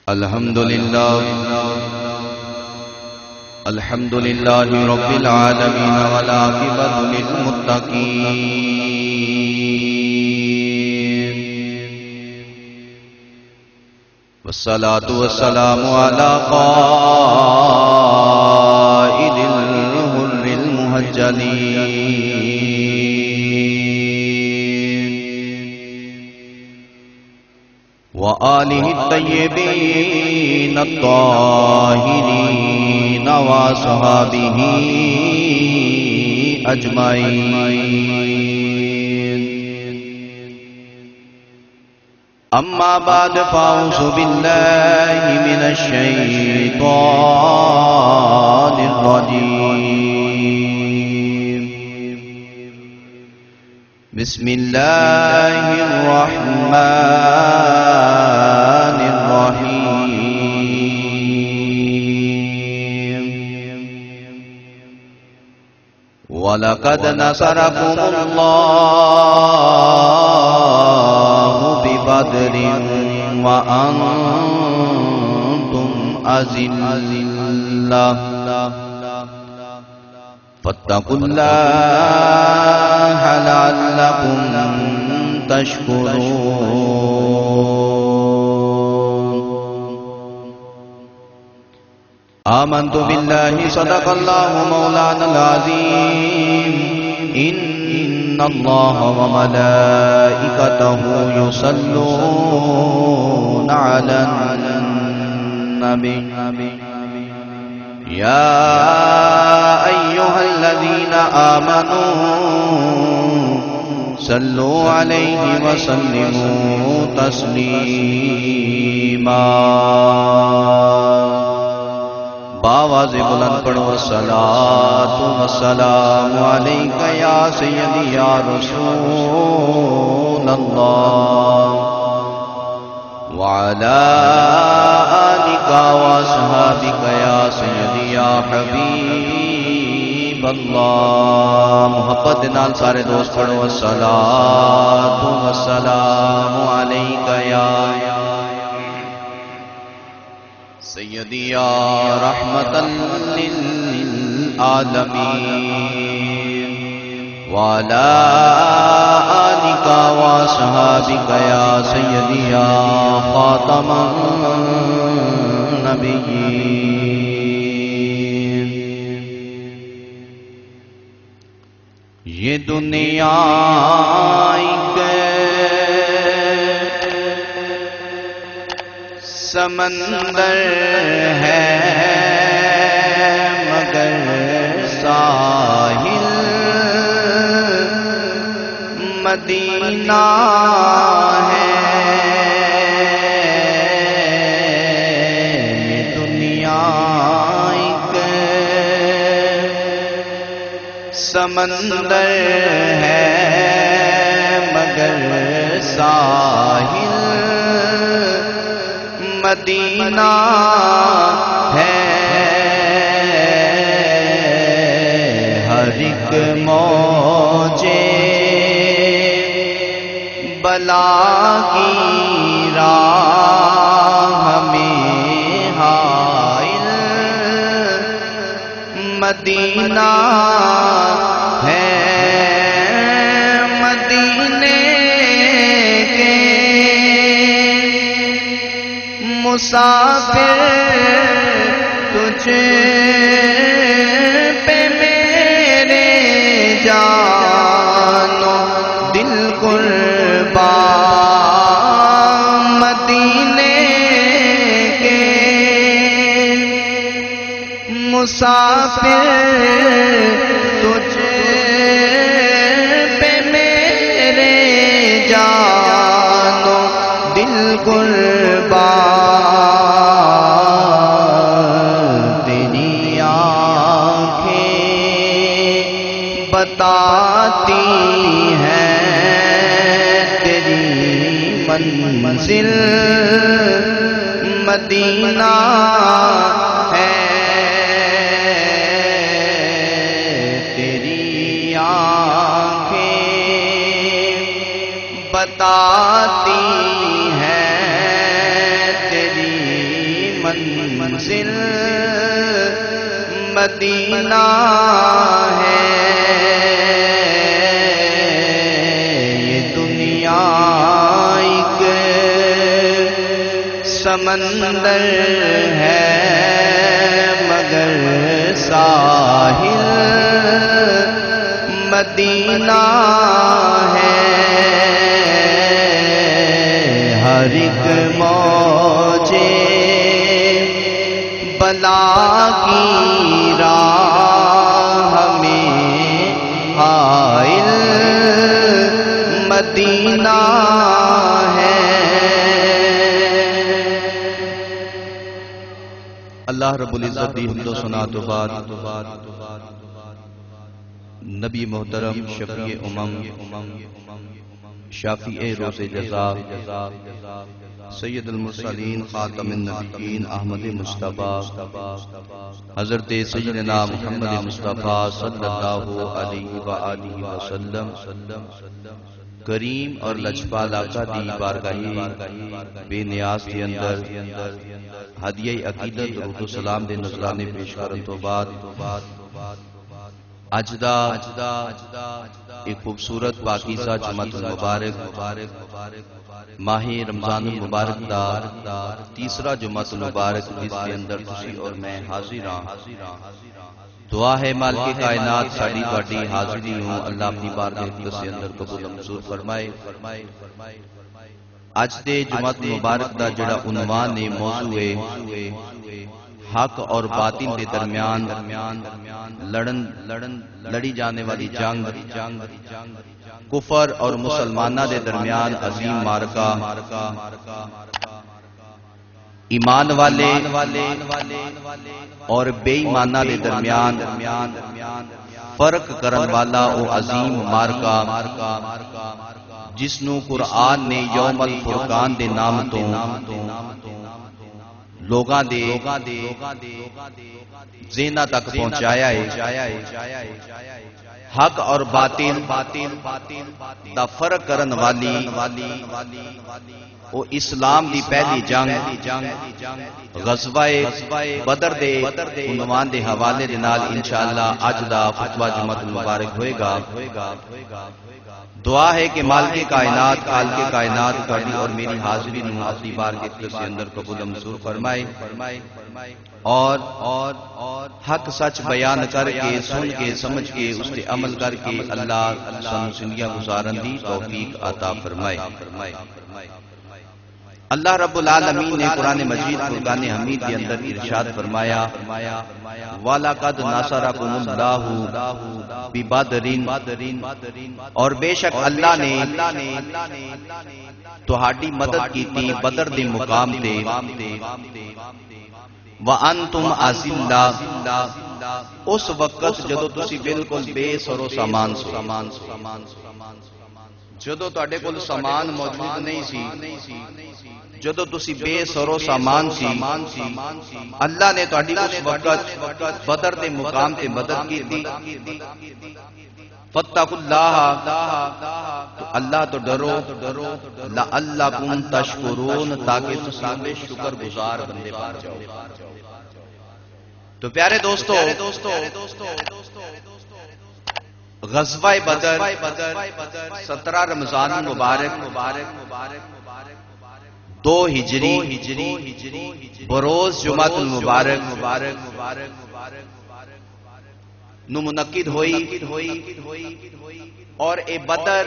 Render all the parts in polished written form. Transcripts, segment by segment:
الحمد لله رب العالمين والعاقبة للمتقين والصلاة والسلام على قائد الغر المهجلين وآله الطيبين الطاهرين وصحابه أجمعين أما بعد فأعوذ بالله من الشيطان الرجيم بسم الله الرحمن الرحيم ولقد نصركم الله ببدر وأنتم أذلة فاتقوا الله لعلكم تشكرون آمنت بالله صدق الله مولانا العظيم إن الله وملائكته يصلون على النبي يا أيها الذين آمنوا صلوا عليه وسلموا تسلیما باواز بلند پڑھو الصلاۃ والسلام علیک یا سیدی یا رسول اللہ وعلى آلك وصحابك يا سيدي يا حبيب الله محبت نال سارے دوست پڑھو الصلاۃ والسلام عليك يا سيدي يا رحمة للعالمين وعلى آلك وصحابك يا سيدي يا خاتم النبيين یہ دنیا ایک سمندر ہے مگر ساحل مدینہ ہے یہ دنیا ایک سمندر ہے مگر ساحل مدینہ ہے ہر ایک موجے بلا کی راہ میں حائل مدینہ ہے مدینے کے مسافر تجھ پہ میرے جانو دل قربان مدینے کے مسافر تجھ پہ میرے جانو دل قربان تیری آنکھیں بتاتی ہیں تیری منزل مدینہ ہے تیری آنکھیں بتاتی ہیں تیری منزل مدینہ ہے، یہ دنیا ایک سمندر ہے مگر ساحل مدینہ ہے، ہر ایک موجے بلا کی راہ میں حائل مدینہ ہے۔ اللہ رب العزت دی حمد و ثنا تو بعد نبی محترم شفیع امم شافع روز جزا سید المرسلین خاتم النبیین احمد مصطفیٰ حضرت سیدنا محمد مصطفیٰ صلی اللہ علیہ وآلہ وسلم کریم اور لجپال آقا دی بارگاہ بے نیاز کے اندر ہدیہ عقیدت درود و سلام دے نذرانے پیش کرن تو بعد اج دا ایک خوبصورت پاکیزہ جمعۃ المبارک ماہ رمضان المبارک دا تیسرا جمعۃ المبارک جس کے اندر تسی اور میں حاضر ہاں، دعا ہے مالک کائنات ساڈی تہاڈی حاضری ہوں اللہ اپنی بارگاہ کے اندر قبول منظور فرمائے۔ اج دے جمعۃ المبارک دا جڑا عنوان ہے، موضوع ہے حق اور باطل کے درمیان لڑی جانے والی جنگ، کفر اور مسلمانہ دے درمیان عظیم مارکا، ایمان والے اور بے ایمانہ دے درمیان فرق کرن والا او عظیم مارکا جس نو قرآن نے یوم الفرقان دے نام تو لوگاں دے ذہناں تک پہنچایا ہے۔ حق اور باطل دا فرق کرن والی او اسلام دی پہلی جنگ غزوہ بدر دے عنوان دے حوالے دے نال انشاءاللہ اج دا خطبہ جمعۃ المبارک ہوئے گا۔ دعا ہے کہ مالک کائنات تہاڈی اور میری حاضری نو اپنی بارگاہ کے اندر قبول منظور فرمائے اور حق سچ بیان کر کے سن کے سمجھ کے اس پہ عمل کر کے اللہ سانو زندگیاں گزارن دی توفیق عطا فرمائے۔ اللہ رب العالمین نے قرآن مجید فرقان حمید کے اندر ارشاد فرمایا وَلَقَدْ نَصَرَكُمُ اللَّهُ بِبَدْرٍ، اور بے شک اللہ نے تہاڈی مدد کی تھی بدر دے مقام تے، وَأَنْتُمْ أَذِلَّةٌ، اس وقت جدو تسی بالکل بے سر و سامان سو، جدو تہاڈے کول سامان موجود نہیں سی، جدو تسی بے سر و سامان سی، اللہ نے تہاڈی اس وقت بدر دے مقام تے مدد کی تھی۔ فَاتَّقُوا اللَّهَ، تو اللہ تو ڈرو، لَعَلَّكُمْ تَشْكُرُونَ، تاکہ تسی بے شکر گزار بندے بن جاؤ۔ تو پیارے دوستو، غزوہ بدر 17 رمضان مبارک 2 ہجری بروز جمعۃ المبارک نو منعقد ہوئی، اور اے بدر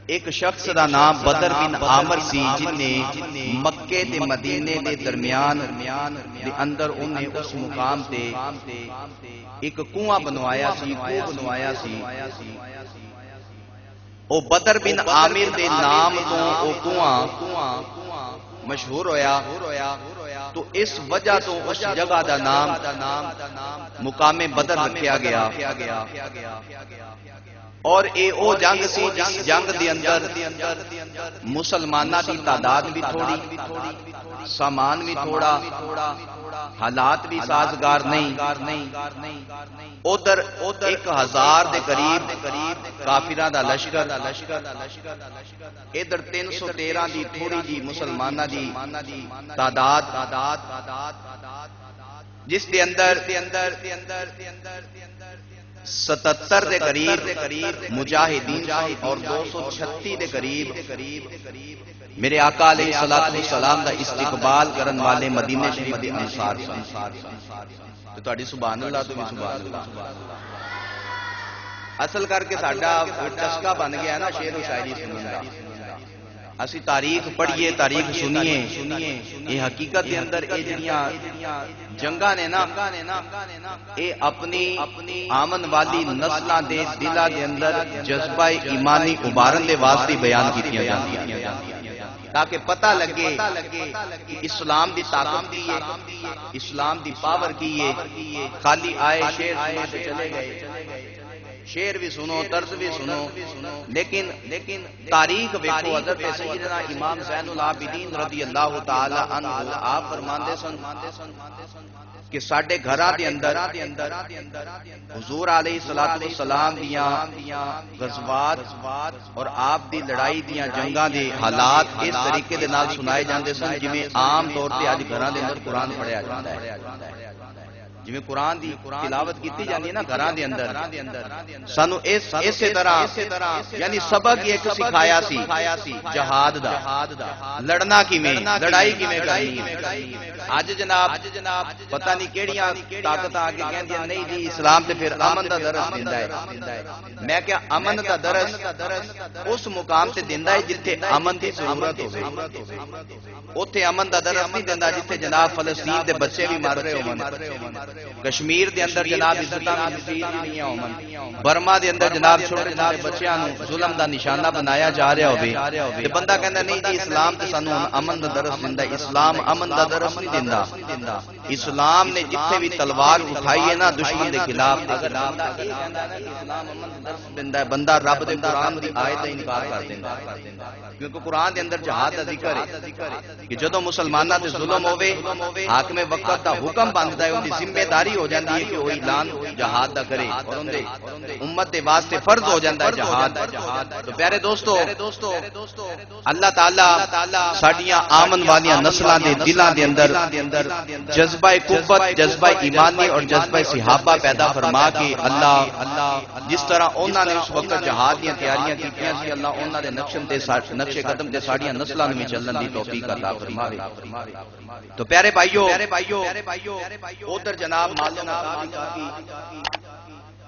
ایک شخص دا نام بدر بن عامر سی جن نے مکے تے مدینے دے درمیان دے اندر انہیں اس مقام تے ایک کنواں بنوایا سی، او بدر بن عامر دے نام تو او کنواں مشہور ہویا، تو اس وجہ تو اس جگہ دا نام مقام بدر رکھیا گیا۔ اور اے او جنگ سی جس جنگ دے اندر مسلمانہ دی تعداد بھی تھوڑی، سامان بھی تھوڑا، حالات بھی سازگار نہیں، ادھر 1000 دے قریب کافراں دا لشکر، ادھر 313 دی تھوڑی جی مسلماناں دی تعداد، جس دے اندر 77 دے قریب مجاہدین اور 236 دے قریب میرے آقا علیہ الصلوۃ والسلام دا استقبال کرن والے مدینے شریف دے انصار تو تہاڈی سبحان اللہ تو بھی سبحان اللہ۔ اصل کر کے ساڈا چسکا بن گیا نا شعر و شاعری سنن دا، اسی تاریخ پڑھیے، تاریخ سنیے، یہ حقیقت کے اندر یہ جڑیاں جنگاں نے نا یہ اپنی آمن والی نسلاں دے دلاں دے اندر جذبہ ایمانی ابارن دے واسطے بیان کیتیاں جاندیاں تاکہ پتہ لگے کہ اسلام دی طاقت کی ہے، اسلام دی پاور کی ہے۔ خالی آئے شعر سنا تے چلے گئے، شعر بھی سنو، طرز بھی سنو، لیکن تاریخ ویکھو۔ حضرت سیدنا امام زین العابدین رضی اللہ تعالی عنہ آپ فرماندے سن کہ ساڈے گھراں دے اندر حضور علیہ الصلوۃ والسلام دیاں غزوات اور آپ دی لڑائی دیاں جنگاں دے حالات اس طریقے دے نال سنائے جاندے سن جویں عام طور تے اج گھراں دے اندر قرآن پڑھیا جاندا ہے، جویں قرآن دی تلاوت کیتی جاندی ہے نا گھراں دے اندر، سانو اسی طرح یعنی سبق ایک سکھایا سی جہاد دا، لڑنا کیویں، لڑائی کیویں کرنی ہے۔ اج جناب پتہ نہیں کیڑیاں طاقتاں آ کے کہندیاں نہیں جی اسلام تے پھر امن دا درس دیندا ہے۔ میں کیا امن دا درس اس مقام تے دیندا ہے جتھے امن دی ضرورت ہوے، اوتھے امن دا درس نہیں دیندا جتھے جناب فلسطین دے بچے بھی مر رہے ہون، کشمیر دے اندر جناب عزتاں بھی نہیں ہون، برما دے اندر جناب چھوٹے چھوٹے بچیاں نوں ظلم دا نشانہ بنایا جا رہا ہوے تے بندہ کہندا نہیں جی اسلام تے سانوں امن دا درس دیندا ہے۔ اسلام امن دا درس نہیں دیندا، اسلام نے جتھے بھی تلوار اٹھائی ہے نا دشمن دے خلاف، اگر بندہ یہ کہندا ہے کہ اسلام امن دا درس دیندا ہے، بندہ رب دے قرآن دی آیت دا انکار کر دیندا ہے، کیونکہ قرآن دے اندر جہاد دا ذکر ہے کہ جدوں مسلماناں تے ظلم ہوے حاکم وقت دا حکم بندا ہے، ان دی ذمہ داری ہو جاندی ہے کہ وہ اعلان جہاد دا کرے اور ان دے امت دے واسطے فرض ہو جاندا ہے جہاد۔ تو پیارے دوستو اللہ تعالی ساڈیاں آمن والیاں نسلاں دے دلاں دے اندر جذبہ قوت، جذبہ ایمانی اور جذبہ صحابہ پیدا فرما کے اللہ جس طرح انہاں نے اس وقت جہاد دیاں تیاریاں کیتیاں سی، اللہ انہاں دے نقش قدم تے ساڈیاں نسلاں نوں چلن دی توفیق عطا فرماوے۔ تو پیارے بھائیو ادھر جناب معلوم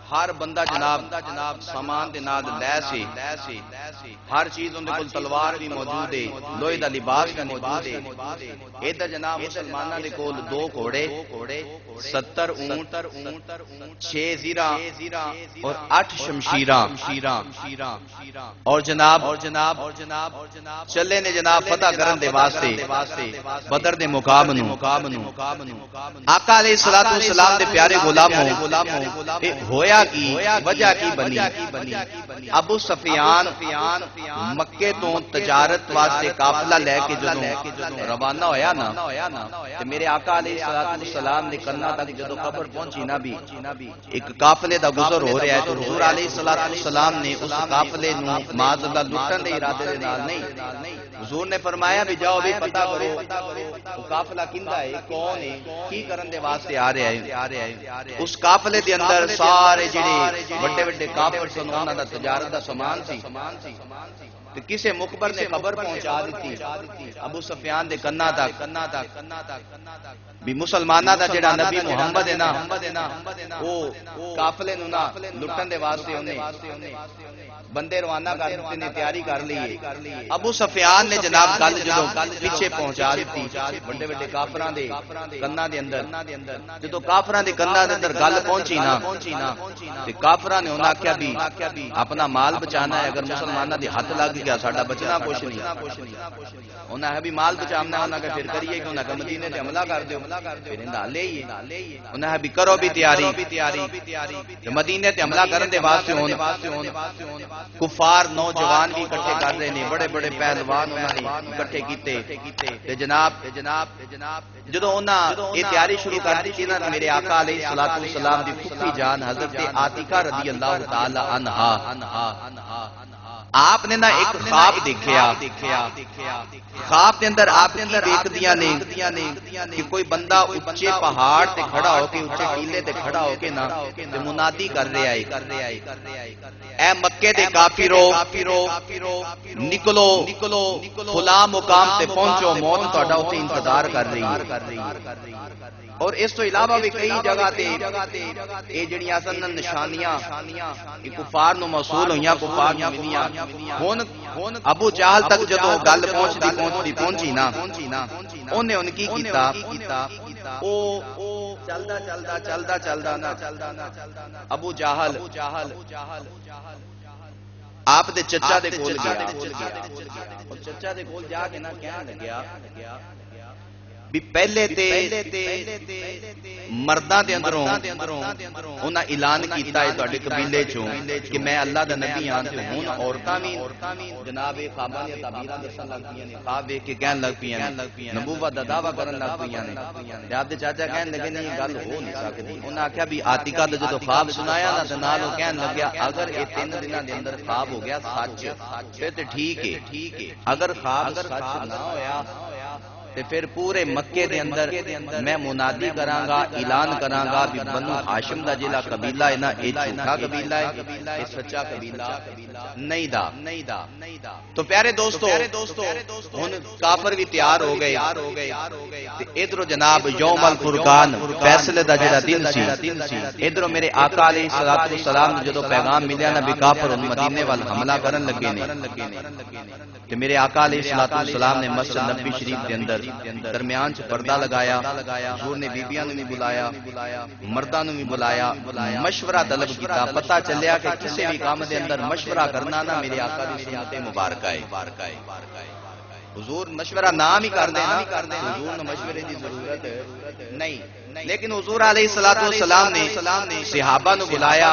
ہر بندہ جناب سامان دے نال لیس ہے، ہر چیز اندے کول تلوار بھی موجود ہے، لوہے دا لباس بھی موجود ہے۔ ادھر جناب مسلماناں دے کول 2 گھوڑے، 70 اونٹ، 6 زیرہ اور 8 شمشیراں اور جناب چلے نے جناب فتح کرن دے واسطے بدر دے مقام نوں۔ آقا علیہ الصلوۃ والسلام دے پیارے غلاموں ہویا کی وجہ کی بنی، ابو سفیان مکے تو تجارت واسطے قافلہ لے کے جدوں روانہ ہویا نا تے میرے آقا علیہ الصلوۃ والسلام دے کنا تک جدوں خبر پہنچی نا بھی ایک قافلے دا گزر ہو رہا ہے، تو حضور علیہ الصلوۃ والسلام نے اس قافلے نوں معاذ اللہ لٹن دے ارادے دے نال نہیں، حضور نے فرمایا بھی جاؤ بھی پتہ کرو وہ قافلہ کیندا ہے، کون ہے، کی کرن دے واسطے آ رہا ہے۔ اس قافلے دے اندر سارے جڑے بڑے بڑے کافر سن انہاں دا تجارت دا سامان سی، تے کسے مخبر نے خبر پہنچا دیتی ابو سفیان دے کنا تک بھی مسلماناں دا جڑا نبی محمد ہے نا وہ قافلے نوں نا لٹن دے واسطے انہیں بندے روانہ کر دیتے نے، تیاری کر لی۔ ابو سفیان نے جناب گل جدوں پیچھے پہنچا دیتی بڑے بڑے کافراں دے کنا دے اندر، جدوں کافراں دے کنا دے اندر گل پہنچی نا تے کافراں نے انہاں آکھیا بھی اپنا مال بچانا ہے، اگر مسلماناں دے ہاتھ لگ گیا ساڈا بچنا کچھ نہیں انہاں ہے بھی مال بچانا انہاں کہ پھر کریے کہ انہاں کہ مدینے تے حملہ کر دیو پھر انہاں لے ہی انہاں ہے بھی کرو بھی تیاری تے مدینے تے حملہ کرن دے واسطے ہون کفار نوجوان بھی اکٹھے کر رہے نے بڑے بڑے پہلوان انہاں نے اکٹھے کیتے تے جناب جدوں انہاں یہ تیاری شروع کر دی نا میرے آقا علیہ الصلوۃ والسلام دی پھپھی جان حضرت عاتکہ رضی اللہ تعالی عنہا آپ نے نا ایک خواب دیکھیا خواب کے اندر آپ کی دیکھدیاں نے کہ کوئی بندہ اونچے پہاڑ تے کھڑا ہو کے اونچے ٹیلے تے کھڑا ہو کے نا تے منادی کر رہا ہے اے مکے دے کافرو نکلو فلاں مقام تے پہنچو موت تہاڈا اوتھے انتظار کر رہی ہے اور اس تو علاوہ بھی کئی جگہ تے اے جڑیاں سن نشانیاں کفار نو موصول ہویاں کفار نو ملیاں ہن ابو جہل تک جدوں گل پہنچی نا اونے ان کی کیتا او چلدا نا ابو جہل آپ دے چچا دے کول گیا اور چچا دے کول جا کے نا کہن لگیا بھی پہلے مرداں دے اندروں انہاں اعلان کیتا ہے تہاڈے قبیلے چوں کہ میں اللہ دا نبی ہاں تے ہن عورتاں بھی جناب خواباں دی تعبیراں دسن لگ پیاں نے خواب ویکھ کے کہن لگ پیاں نے نبوت دا دعویٰ کرن لگ پیاں نے تے آپ دے چاچا کہن لگے نہیں یہ گل ہو نہیں سکدی انہاں آکھیا بھی عاتکہ دا جدوں خواب سنایا نا تے نال او کہن لگیا اگر یہ 3 دناں دے اندر خواب ہو گیا سچ پھر تے ٹھیک ہے اگر خواب سچ نہ ہویا تے پھر پورے مکے دے اندر میں منادی کراں گا اعلان کراں گا بھی بنو ہاشم دا جڑا قبیلہ ہے نا اے جھوٹا قبیلہ ہے اے سچا قبیلہ نہیں دا تو پیارے دوستو ہن کافر بھی تیار ہو گئے تے ادھر جناب یوم الفرقان فیصلے دا جڑا دن سی ادھر میرے آقا علیہ الصلوۃ والسلام جدوں پیغام ملیا نا بھی کافر مدینے وال حملہ کرن لگے نے کہ میرے آقا علیہ الصلوۃ والسلام نے مسجد نبوی شریف کے اندر درمیان چ پردہ لگایا حضور نے بیبیاں نوں بھی بلایا مرداں نوں بھی بلایا مشورہ طلب کیتا پتہ چلیا کہ کسی بھی کام دے اندر مشورہ کرنا نا میرے آقا دی سنت مبارکہ ہے حضور مشورہ نام ہی کر دینا حضور نے مشورے دی ضرورت نہیں لیکن حضور علیہ الصلوۃ والسلام نے صحابہ نو بلایا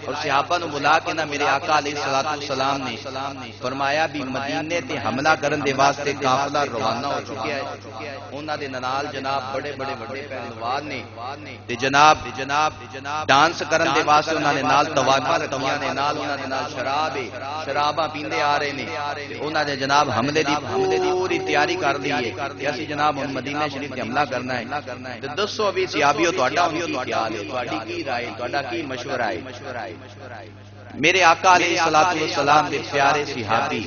اور صحابہ نو بلا کے نا میرے آقا علیہ الصلوۃ والسلام نے فرمایا بھی مدینے تے حملہ کرن دے واسطے قافلہ روانہ ہو چکا ہے انہاں دے نال جناب بڑے پہلوان نے تے جناب ڈانس کرن دے واسطے انہاں نے نال طواقاں رکھیاں نے نال انہاں دے نال شراباں پیندے آ رہے نے تے انہاں نے جناب حملے دی پوری تیاری کر لی ہے کہ اسی جناب ہن مدینہ شریف تے حملہ کرنا ہے تے دسو ابھی صحابیو تہاڈا کی خیال ہے تہاڈی کی رائے تہاڈا کی مشورہ ہے میرے آقا علیہ الصلوۃ والسلام دے پیارے صحابی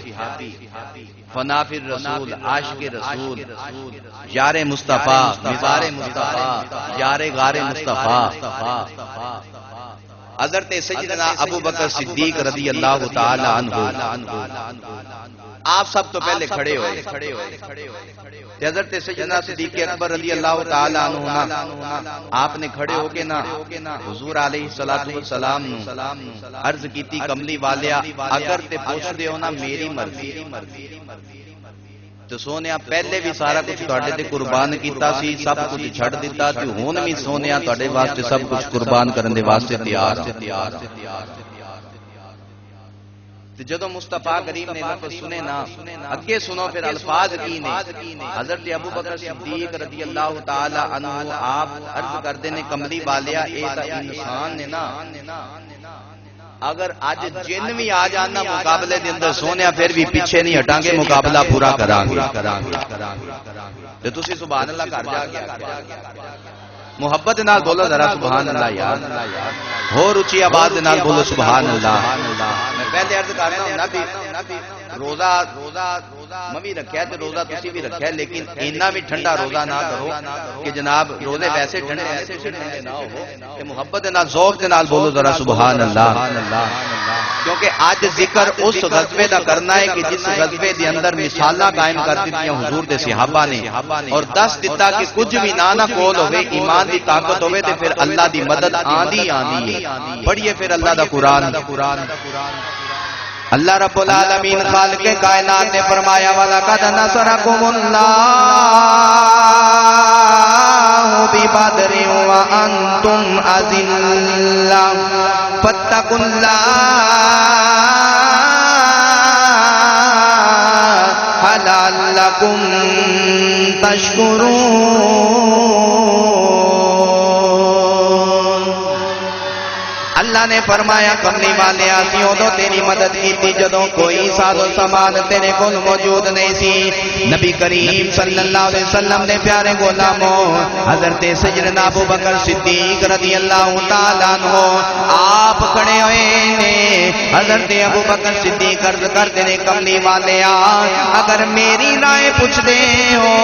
فنا فی الرسول عاشق رسول یار مصطفیٰ مزار مصطفیٰ یار غار مصطفیٰ حضرت سیدنا ابو بکر صدیق رضی اللہ تعالی عنہ آپ سب تو پہلے کھڑے ہوئے حضرت سیدنا صدیق اکبر رضی اللہ تعالی عنہ آپ نے کھڑے ہو کے نا حضور علیہ الصلوۃ والسلام نو عرض کیتی کملی والیا اگر تے پوچھدے ہو نا میری مرضی تو سونیا پہلے بھی سارا کچھ تہاڈے تے قربان کیتا سی سب کچھ چھڈ دتا تے ہن بھی سونیا تہاڈے واسطے سب کچھ قربان کرن دے واسطے تیار ہاں جدو مصطفیٰ کریم نے لفظ سنے نا اگے سنو پھر الفاظ کی نے حضرت ابو بکر صدیق رضی اللہ تعالی عنہ آپ عرض کردے نے کملی والیا اے تا انسان نے نا اگر آج جن بھی آ جانا مقابلے دے اندر سونیا پھر بھی پیچھے نہیں ہٹاں گے مقابلہ پورا کراں گے تے تسی سبحان اللہ کر جا کے محبت نال بولو ذرا سبحان اللہ یار ہور اونچی آواز نال بولو سبحان اللہ میں پہلے عرض کر رہا ہوں نبی روزہ میں بھی رکھیا تے روزہ تسی بھی رکھیا لیکن اتنا بھی ٹھنڈا روزہ نہ کرو کہ جناب روزے ویسے ٹھنڈے نہ ہو کہ محبت نال ذوق دے نال بولو ذرا سبحان اللہ کیونکہ آج ذکر اس غزوے دا کرنا ہے کہ جس غزوے دے اندر مثالاں قائم کر دتیاں حضور دے صحابہ نے اور دس دتا کہ کچھ بھی نہ کول ہوے ایمان دی طاقت ہوے تے پھر اللہ دی مدد آندی ہے پڑھیے پھر اللہ دا قرآن اللہ رب العالمین خالق کائنات نے فرمایا وَلَقَدْ نَصَرَكُمُ اللَّهُ بِبَدْرٍ وَأَنْتُمْ أَذِلَّةٌ فَاتَّقُوا اللَّهَ لَعَلَّكُمْ تَشْكُرُونَ۔ اللہ نے فرمایا کملی والے آسی ادو تیری مدد کی تھی جدوں کوئی ساز و سامان تیرے کول موجود نہیں سی۔ نبی کریم صلی اللہ علیہ وسلم نے پیارے غلاموں حضرت سیدنا ابو بکر صدیق رضی اللہ تعالیٰ عنہ آپ کھڑے ہوئے نے۔ حضرت ابو بکر صدیق عرض کرتے نے کملی والے اگر میری رائے پوچھ دے ہو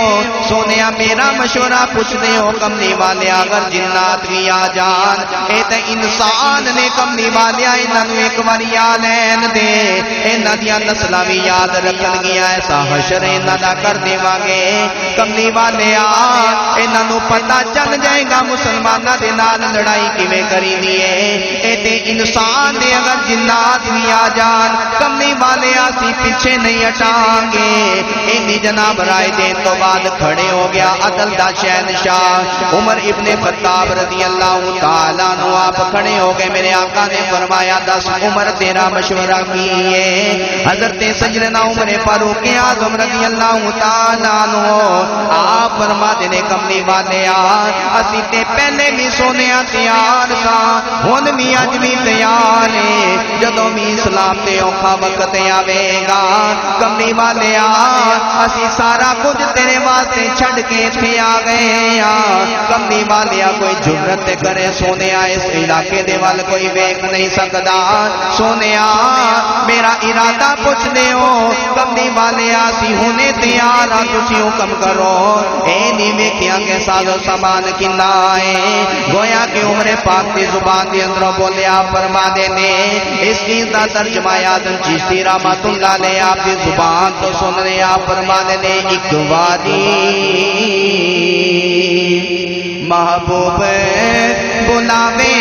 سونیا میرا مشورہ پوچھ دے ہو کملی والے اگر جنات بھی آ جان اے تے انسان نے کملی والیا انہاں نوں ایک واری لین دے انہاں دیاں نسلاں وی یاد رکھن گیا ایسا حشر انہاں دا کر دیواں گے کملی والیا انہاں نوں پتہ چل جائے گا مسلماناں دے نال لڑائی کیویں کری دی اے تے انسان دے اگر جنات وی آ جان کملی والیا سی پیچھے نہیں ہٹاں گے۔ انہی جناب رائے دین تو بعد کھڑے ہو گیا عدل دا شہنشاہ عمر ابن خطاب رضی اللہ تعالیٰ عنہ آپ کھڑے ہو گئے۔ میرے آقا نے فرمایا دس عمر تیرا مشورہ کیے۔ حضرت سیدنا عمر فاروق اعظم رضی اللہ تعالیٰ عنہ آپ فرما دینے کملی والے اسی تے پہلے بھی سونے تیار سا ہن بھی اج بھی تیار ہے جدوں بھی اسلام تے اوکھا وقت آوے گا کملی والے اسی سارا کچھ تیرے واسطے چھڈ کے ایتھے آ گئے کملی والے کوئی جرت کرے سونے اس علاقے دے وال کوئی ویکھ نہیں سکدا سونیا میرا ارادہ پوچھ دے ہو کملی والے سی ہونے تیار تسی حکم کرو اے نہیں ویکھیا کہ ساز و سامان کنا ہے گویا کہ عمر پاک دی زبان دے اندر بولیا فرما دے نے اس چیز دا ترجمہ اعظم چشتی رحمت اللہ علیہ آپ دی زبان تو سن رہے آپ فرما دے نے ایک واری محبوب بلاوے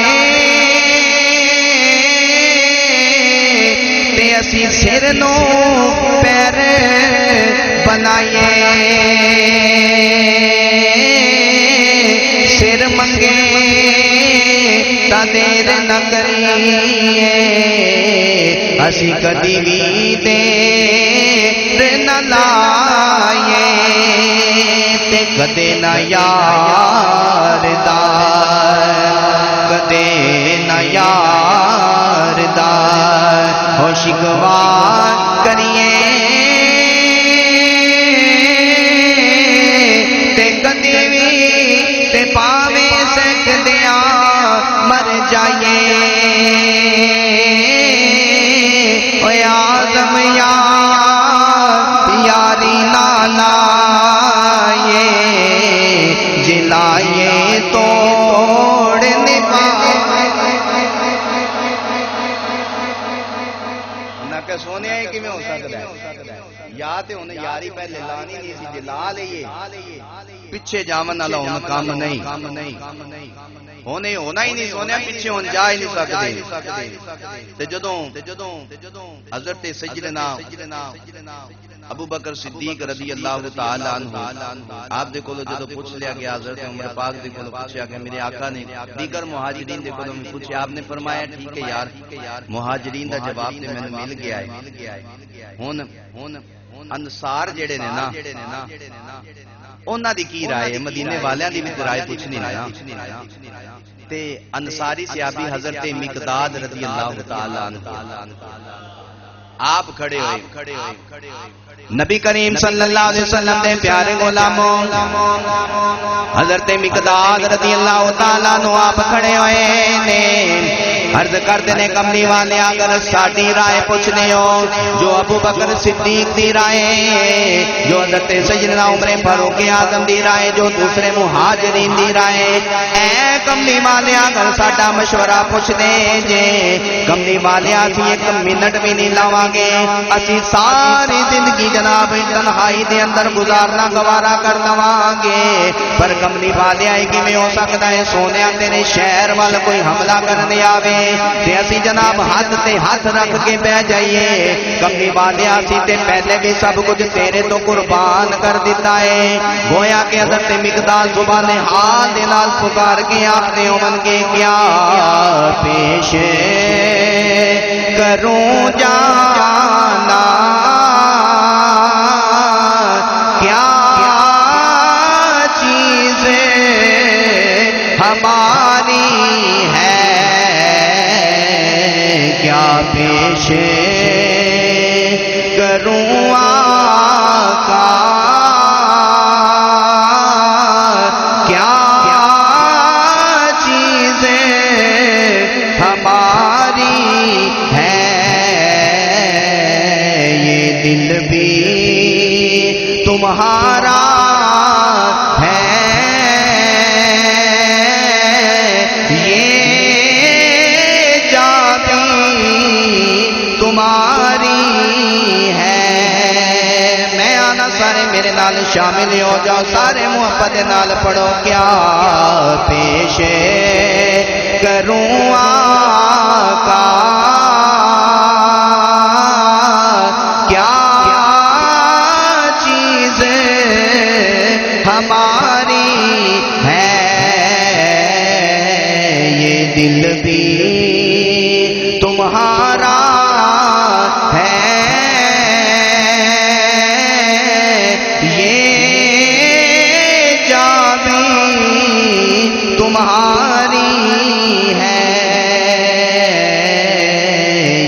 اسی سر نو پیر بنائیے سر منگے تا دیر نہ کریے اسی کدی بھی دیر نہ لائیے تے کدے نہ یار دا کدے نہ یار دا ہو شکوا کریے تے کدی بھی تے پاوے سکدیا مر جائیے اے آزم یاری نانا یہ جلائیے توڑنے سونے آئے کی میں ہو سکتا ہے یا تے انہیں یاری پہلے لانی نہیں سی جلا لئیے پچھے جامن اللہ انہیں کام نہیں ہونے ہونا ہی نہیں سونے پچھے ہون جا ہی نہیں سکتے تے جدوں حضرت سیدنا ابو بکر صدیق رضی اللہ تعالیٰ عنہ آپ دے کولو جدو پوچھ لیا گیا حضرت عمر پاک دے کولو پوچھا کہ میرے آقا نے دیگر مہاجرین دے کولو میں پوچھے آپ نے فرمایا ٹھیک ہے یار مہاجرین دا جواب تے میں نے مل گیا ہے ہون انصار جڑے نے نا انہاں دی کی رائے مدینے والیاں دی بھی رائے پوچھنی نا تے انصاری صحابی حضرت مقداد رضی اللہ تعالیٰ عنہ آپ کھڑے ہوئے نبی کریم صلی اللہ علیہ وسلم دے پیارے غلاموں حضرت مقداد رضی اللہ تعالیٰ عنہ آپ کھڑے ہوئے نے عرض کرتے نے کملی والے اگر ساڑی رائے پوچھنے ہو جو ابو بکر صدیق دی رائے جو حضرت سیدنا عمر فاروق اعظم دی رائے جو دوسرے مہاجرین دی رائے اے کملی والے اگر ساڑا مشورہ پوچھ دے جے کملی والے اسی ایک منٹ بھی نہیں لاواں گے اسی ساری زندگی جناب تنہائی دے اندر گزارنا گوارا کر لواں گے پر کملی والے آئے کہ میں ہو سکتا ہے سونے تیرے شہر وال کوئی حملہ کرنے آوے تے اسی جناب ہاتھ تے ہاتھ رکھ کے بہ جائیے کملی والے اسی تے پہلے بھی سب کچھ تیرے تو قربان کر دیتا ہے گویا کہ حضرت مقداد زبان حال دے نال پکار کے آپ نے امن کے کیا پیش کروں جانا کیا چیزیں ہماری ہے کیا پیش کروں آقا کیا چیزیں ہماری دل بھی تمہارا ہے یہ جاں بھی تمہاری ہے میں آنا سارے میرے نال شامل ہو جاؤ سارے محبت نال پڑھو کیا پیش کروں آقا ہماری ہے یہ دل بھی تمہارا ہے یہ جاں بھی تمہاری ہے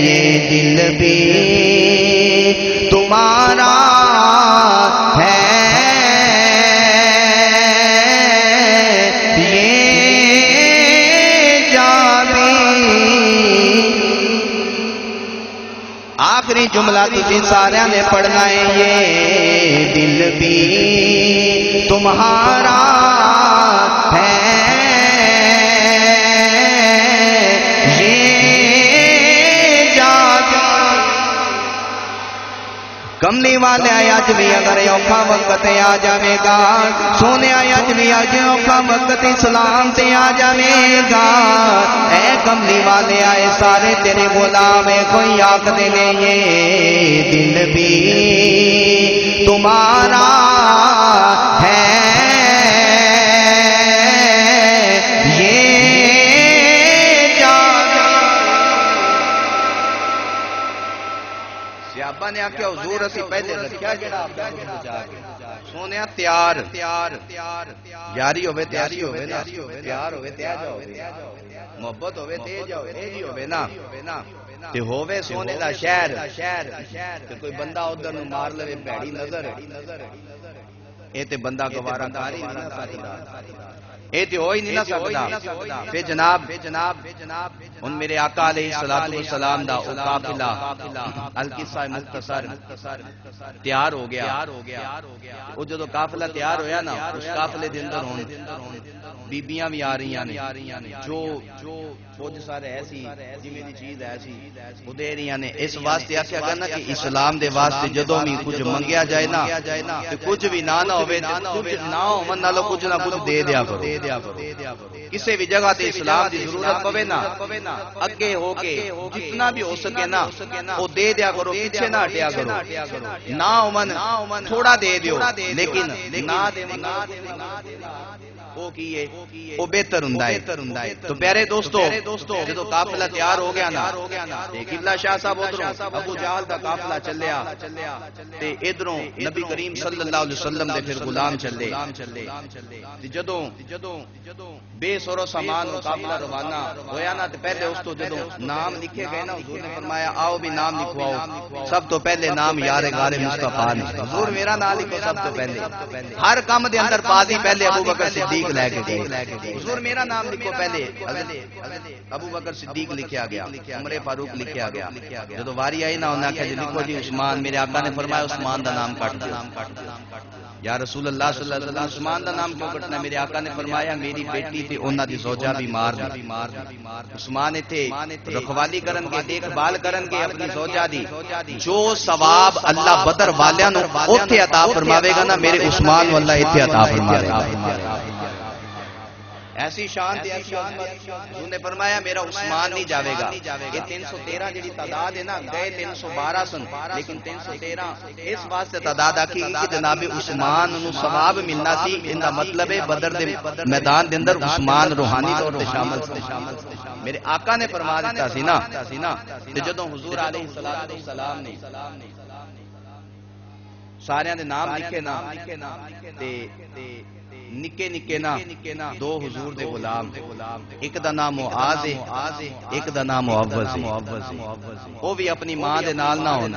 یہ دل بھی تمہارا آخری جملہ تجھے سارے نے پڑھنا ہے یہ دل بھی تمہارا ہے یہ جاگا کملی والے آج بھی اگر اوکھا وقت آ جائے گا سونے آج بھی آج اوکھا وقت اسلام سے آ جائے گا اے کملی والے آئے سارے تیرے غلام کوئی آنکھ دینے یہ دل بھی تمہارا ہے سیابہ نے آکھیا حضور اسی پہلے رکھیا جڑا آپ کا بچا کے سونیا تیار یاری ہوئے تیاری ہوئے نا پیار ہوئے تیار ہوئے محبت ہوئے تیج ہوئے نا تے ہوئے سونے دا شہر تے کوئی بندہ ادھر نو مار لے بھڑی نظر اے تے بندہ گوارا کاری نہ سکدا اے تے ہوئی نہیں نہ سکدا پھر جناب ان میرے آقا علیہ السلام دا او قافلہ القصہ مختصر تیار ہو گیا او جدو قافلہ تیار ہویا نا اس قافلے دے اندر ہون بیبیاں بھی آ رہی ہیں جو کچھ سارے ایسی جی میری چیز ایسی وہ دے رہی ہیں اس واسطے آکھیا کرنا کہ اسلام دے واسطے جدوں بھی کچھ منگیا جائے نا تے کچھ بھی نہ ہوے کچھ نہ ہون نالو کچھ نہ کچھ دے دیا کرو کسی بھی جگہ تے اسلام دی ضرورت پوے نا اگے ہو کے جتنا بھی ہو سکے نا وہ دے دیا کرو پیچھے نہ ہٹیا کرو نہ ہون تھوڑا دے دیو لیکن نہ دے وہ کیے وہ بہتر ہندائے تو پیارے دوستو جدو قافلہ تیار ہو گیا نا قبلہ شاہ صاحب ادھروں ابو جہل دا قافلہ چلیا تے ادھروں نبی کریم صلی اللہ علیہ وسلم دے پھر غلام چلے جدو بے سر و سامان قافلہ روانہ ہویا نا تے پہلے اس تو جدو نام لکھے گئے نا حضور نے فرمایا آؤ بھی نام لکھواؤ سب تو پہلے نام یار غار مصطفیٰ نے حضور میرا نام لکھو سب تو پہلے ہر کام دے اندر بازی پہلے ابو بکر صدیق لے کے حضور میرا نام لکھو پہلے ابو بکر صدیق لکھیا گیا عمر فاروق لکھیا گیا جدو واری آئی نا انہاں کہا جی لکھو جی عثمان میرے آقا نے فرمایا عثمان دا نام کٹ دیا یا رسول اللہ صلی اللہ علیہ وسلم عثمان دا نام کیوں کٹنا میرے آقا نے فرمایا میری بیٹی تھی انہاں دی زوجہ بیمار دی عثمان تھے رکھوالی کرن کے دیکھ بھال کرن کے اپنی زوجہ دی جو ثواب اللہ بدر والیاں نو اوتھے عطا فرماوے گا نا میرے عثمان واللہ ایتھے عطا فرماوے گا ایسی شان تھی ایسی عظمت. حضور نے فرمایا میرا عثمان نہیں جاوے گا. یہ 313 جڑی تعداد ہے نا گئے 312 سن لیکن 313 اس واسطے تعداد آکھی کہ جناب عثمان نو ثواب ملنا سی. ان دا مطلب ہے بدر دے میدان دے اندر عثمان روحانی طور تے شامل سی. میرے آقا نے فرما دیتا سی نا تے جدوں حضور علیہ الصلوۃ والسلام نے سارے دے نام لکھے نا تے نکے نکے نا دو حضور دے غلام ایک دا نام معاذ ہے ایک دا نام معوذ ہے. وہ بھی اپنی ماں دے نال نہ ہون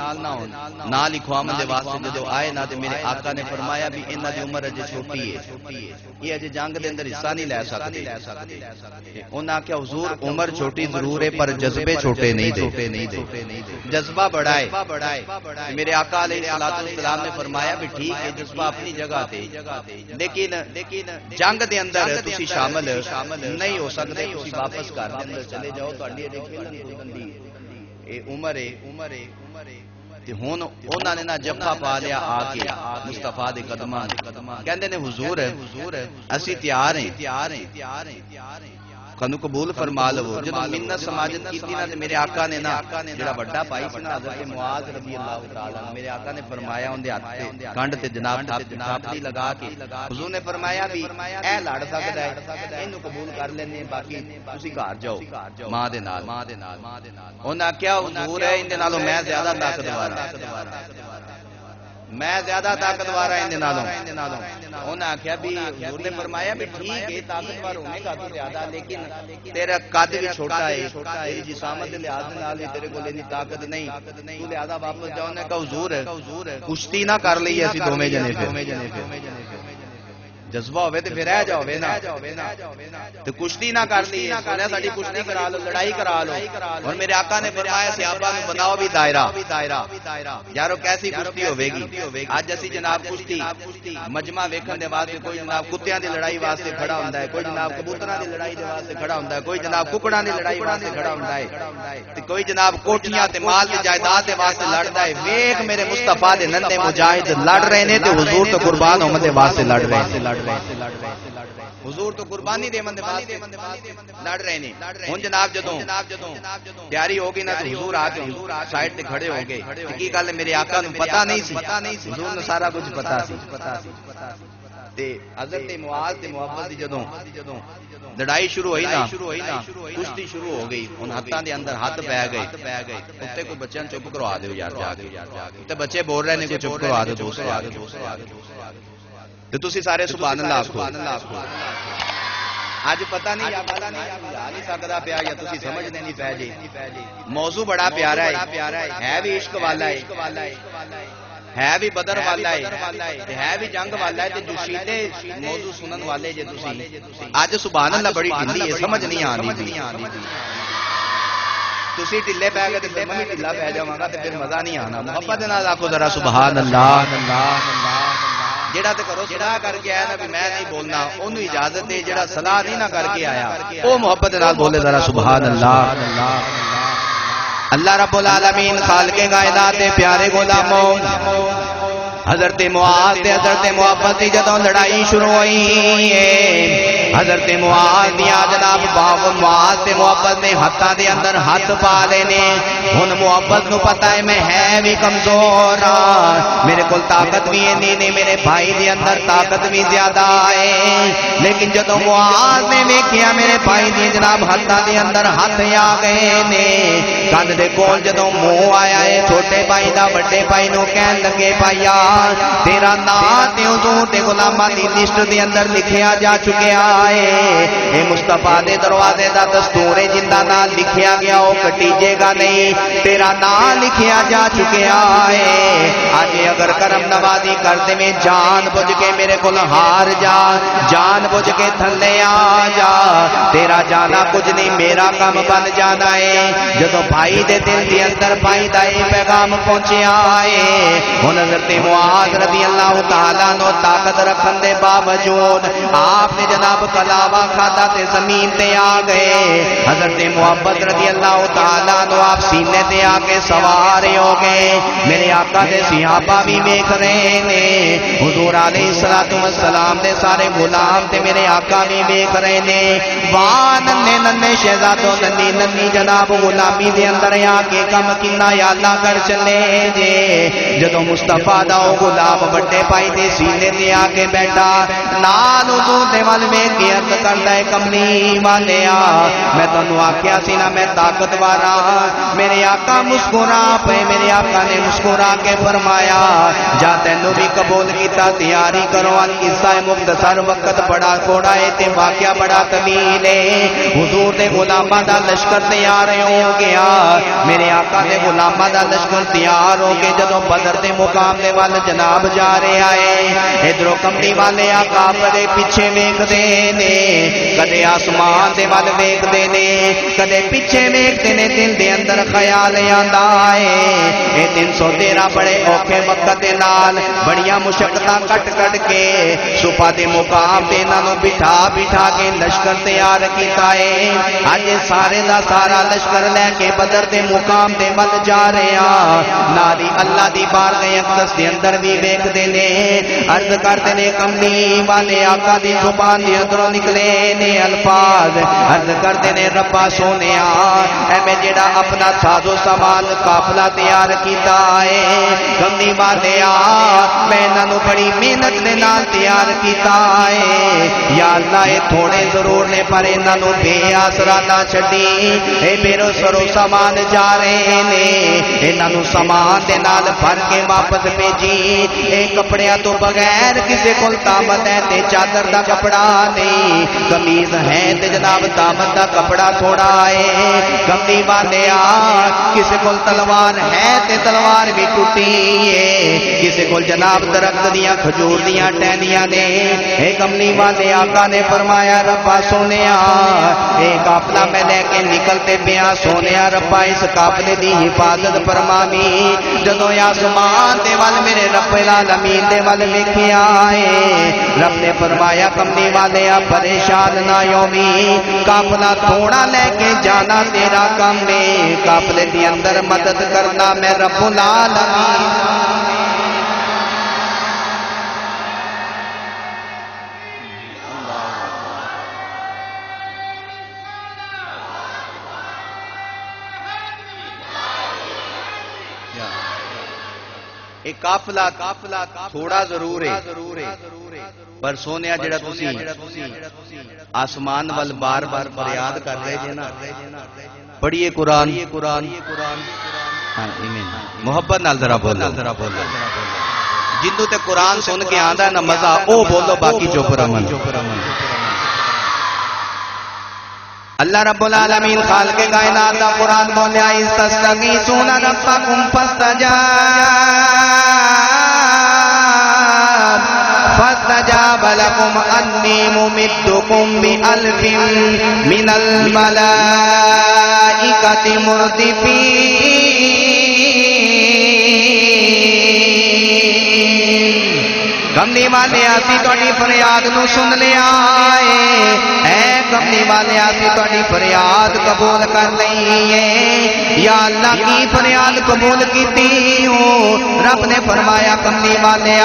نال لکھوامن دے واسطے جدوں آئے نا تے میرے آقا نے فرمایا بھی انہاں دی عمر اجے چھوٹی ہے یہ اجے جنگ دے اندر حصہ نہیں لے سکتے. انہاں کہا حضور عمر چھوٹی ضرور ہے پر جذبے چھوٹے نہیں دے. جذبہ بڑا ہے. میرے آقا علیہ الصلوۃ والسلام نے فرمایا بھی ٹھیک ہے جذبہ اپنی جگہ تے لیکن جنگ دے اندر تسی شامل نہیں ہو سکتے. تسی واپس گھر دے اندر چلے جاؤ. تہاڈی اے کھیلن کودن دی اے عمر ہے تے ہن انہاں نے نا جفا پا لیا آ کے مصطفیٰ دے قدماں کہندے نے حضور اسی تیار ہیں کنو قبول فرما لو. جدوں منت سماجت کیتی نا تے میرے آقا نے نا جڑا بڑا بھائی سی نا حضرت معاذ رضی اللہ تعالی عنہ میرے آقا نے فرمایا اون دے ہاتھ تے کنڈ تے جناب تھاپڑی لگا کے حضور نے فرمایا بھی اے لڑ سکدا ہے اینو قبول کر لینے باقی تسی گھر جاؤ ماں دے نال. انہاں کیا حضور ہے ان دے نالوں میں زیادہ طاقتور ہاں ان دے نالوں. انہاں آخیا بھی حضور نے فرمایا بھی ٹھیک ہے طاقتور ہونے کا تو زیادہ لیکن تیرا قد بھی چھوٹا ہے تیری جسامت کے لحاظ نال تیرے کول اتنی طاقت نہیں تو لہذا واپس جاؤ. نے کہا حضور کشتی نہ کر لئی اسی دوویں جنے جذبہ ہوئے تے پھر رہ جاؤ نا تے کشتی نہ کر لی سنیا ساڈی کشتی کرا لو لڑائی کرا لو. اور میرے آقا نے فرمایا صحابہ نو بناؤ بھی دائرہ یارو کیسی کشتی ہوے گی. اج اسی جناب کشتی مجمع ویکھن دے واسطے کوئی جناب کتیاں دی لڑائی واسطے کھڑا ہوندا ہے کوئی جناب کبوتراں دی لڑائی دے واسطے کھڑا ہوندا ہے کوئی جناب ککڑاں دی لڑائی واسطے کھڑا ہوندا ہے تے کوئی جناب کوٹھیاں تے مال دی جائیداد دے واسطے لڑدا ہے. ویکھ میرے مصطفیٰ دے ننھے مجاہد لڑ رہے نے تے حضور تو قربان ہومن دے واسطے لڑ رہے ہیں. حضور تو قربانی دے مندے واسطے لڑ رہے نے. ہن جناب جدوں تیاری ہو گئی نا تے حضور آ کے سائیڈ تے کھڑے ہو گئے. کی گل ہے میرے آقا نوں پتہ نہیں سی حضور نوں سارا کچھ پتہ سی تے حضرت معاذ تے معوذ دی جدوں لڑائی شروع ہوئی نا کشتی شروع ہو گئی. ان ہاتھاں دے اندر ہاتھ پے گئے تے کوئی بچیاں چپ کروا دیو یار جا کے تے بچے بول رہے نے کوئی چپ کروا دو دوسرے تو تسی سارے سبحان اللہ آکھو. اج پتہ نہیں یا پتہ نہیں سکدا پیا یا تسی سمجھنے نہیں پے جی. موضوع بڑا پیارا ہے بھی عشق والا ہے بھی بدر والا ہے بھی جنگ والا ہے تے جوشیدے موضوع سنن والے جے تسی اج سبحان اللہ بڑی ٹھنڈی ہے سمجھ نہیں آندی. تسی ٹھلے پے گئے تے پھر میں ٹھلا پے جاواں گا تے پھر مزہ نہیں آنا. محبت نال آکھو ذرا سبحان اللہ. جڑا تے کرو صلاح کر کے آیا نا بھی میں نہیں بولنا اونوں اجازت دے. جڑا صلاح نہیں نہ کر کے آیا او محبت نال بولے ذرا سبحان اللہ. اللہ رب العالمین خالق کائنات دے پیارے غلاموں حضرت معاذ تے حضرت معوذ دی جدوں لڑائی شروع ہوئی حضرت معاذ دیا جناب معاذ تے معوذ نے ہاتھاں دے اندر ہاتھ پا لے نے. ہن معوذ نو پتہ ہے میں ہے بھی کمزور ہاں میرے کول طاقت بھی نہیں میرے بھائی دے اندر طاقت بھی زیادہ ہے. لیکن جدوں معاذ نے ویکھیا میرے بھائی دی جناب ہاتھاں دے اندر ہاتھ آ گئے نے کند دے کول جدوں منہ آیا ہے چھوٹے بھائی دا بڑے بھائی نو کہن لگے بھائیا تیرا نام تے حضور دے غلاماں دی لسٹ دے اندر لکھیا جا چکیا ہے. اے مصطفیٰ دے دروازے دا دستور ہے جندا نام لکھیا گیا او کٹیجے گا نہیں. تیرا نام لکھیا جا چکیا ہے. اج اگر کرم نوازی کر دے میں جان بوجھ کے میرے کول ہار جا جان بوجھ کے تھلے آ جا تیرا جانا کچھ نہیں میرا کام بن جانا ہے. جدوں بھائی دے دل دے اندر بھائی دا اے پیغام پہنچیا ہے ہن حضرت معاذ رضی اللہ تعالیٰ نو طاقت رکھن دے باوجود آپ نے جناب کلاوا کھاتا تے زمین تے آ گئے. حضرت محبت رضی اللہ تعالیٰ عنہ آپ سینے تے آ کے سوار ہو گئے. میرے آقا دے صحابہ بھی ویکھ رہے نے, حضور علیہ الصلوۃ والسلام دے سارے غلام تے میرے آقا بھی ویکھ رہے نے. واہ ننے ننے شہزادو ننی ننی جناب غلامی دے اندر آ کے کم کنا یا اللہ کر چلے جے. جدوں مصطفیٰ دا او غلام بڑے پائی دے سینے تے آ کے بیٹھا, نال حضور دے ول ویکھ کے عرض کردا ہے کملی والیا میں تانوں آکھیا سی نا میں طاقتور ہاں. میرے آقا مسکرا پے, میرے آقا نے مسکرا کے فرمایا جا تینوں بھی قبول کیتا, تیاری کرو. قصہ مختصر, وقت بڑا تھوڑا ہے تے واقعہ بڑا طویل ہے. حضور دے غلاماں دا لشکر تیار ہو گیا. میرے آقا دے غلاماں دا لشکر تیار ہو کے جدوں بدر دے مقام دے ول جناب جا رہا ہے, ادھروں کملی والے آقا کدے پیچھے ویکھدے نے, کدے آسمان دے ول ویکھدے نے, کدے پیچھے ویکھدے نے. دل دے اندر خیال آندا ہے اے 313 بڑے اوکھے وقت دے نال بڑیاں مشقتاں کٹ کٹ کے صبح دے مقام تے انہاں نوں بٹھا بٹھا کے لشکر تیار کیتا ہے. اج سارے دا سارا لشکر لے کے بدر دے مقام تے ول جا رہے ہاں. ناری اللہ دی بارگاہ اقدس دے اندر بھی ویکھدے نے, عرض کردے نے کملی والے آقا دی زبان دے اندروں نکلے نے الفاظ, عرض کردے نے ربا سونیا اے میں جڑا اپنا ساز و سامان قافلہ تیار کیتا ہے, کملی والے میں انہاں نوں بڑی محنت دے نال تیار کیتا ہے. یا اللہ اے تھوڑے ضرور نے پر انہاں نوں بے آسرا نہ چھڈی. اے میرو سرو سامان جا رہے نے, انہاں نوں سامان دے نال بھر کے واپس بھیجی. اے کپڑیاں تو بغیر کسے کول طامت ہے تے چادر دا کپڑا نہیں, قمیض ہے تے جناب طامت دا کپڑا تھوڑا ہے. کملی والے کسے کول تلوار ہے تے تلوار بھی ٹوٹی ہے, کسے کول جناب درخت دیاں کھجور دیاں ٹہنیاں نے. اے کملی والے آقا نے فرمایا ربا سونیا اے قافلہ میں لے کے نکلتے پیا, سونیا ربا اس قافلے دی حفاظت فرمانی. جدوں آسمان دے ول میرے رب العالمین دے ول ویکھیا ہے, رب نے فرمایا کملی والے پریشان نہ ہووی, قافلہ تھوڑا لے کے جانا تیرا کم ہے, قافلے دی اندر مدد کرنا میں رب العالمین. ایک قافلہ تھوڑا ضرور ہے پر سونیا جڑا تسی آسمان وال بار بار فریاد کر رہے جے نا, پڑھیے قرآن محبت نال ذرا بولو. جنوں تے قرآن سن کے آندا نا مزہ او بولو, باقی چپ رہو. اللہ رب العالمین خالق کائنات دا قرآن بولیا استغیثون ربکم فاستجاب لكم انی ممدکم بألف من الملائکۃ مردفین. کملی والے اسی تہاڈی فریاد نو سن لیا ہے, اے کملی والے اسی تہاڈی فریاد قبول کر لئی ہے. یا اللہ کی فریاد قبول کیتی ہو. رب نے فرمایا کملی والے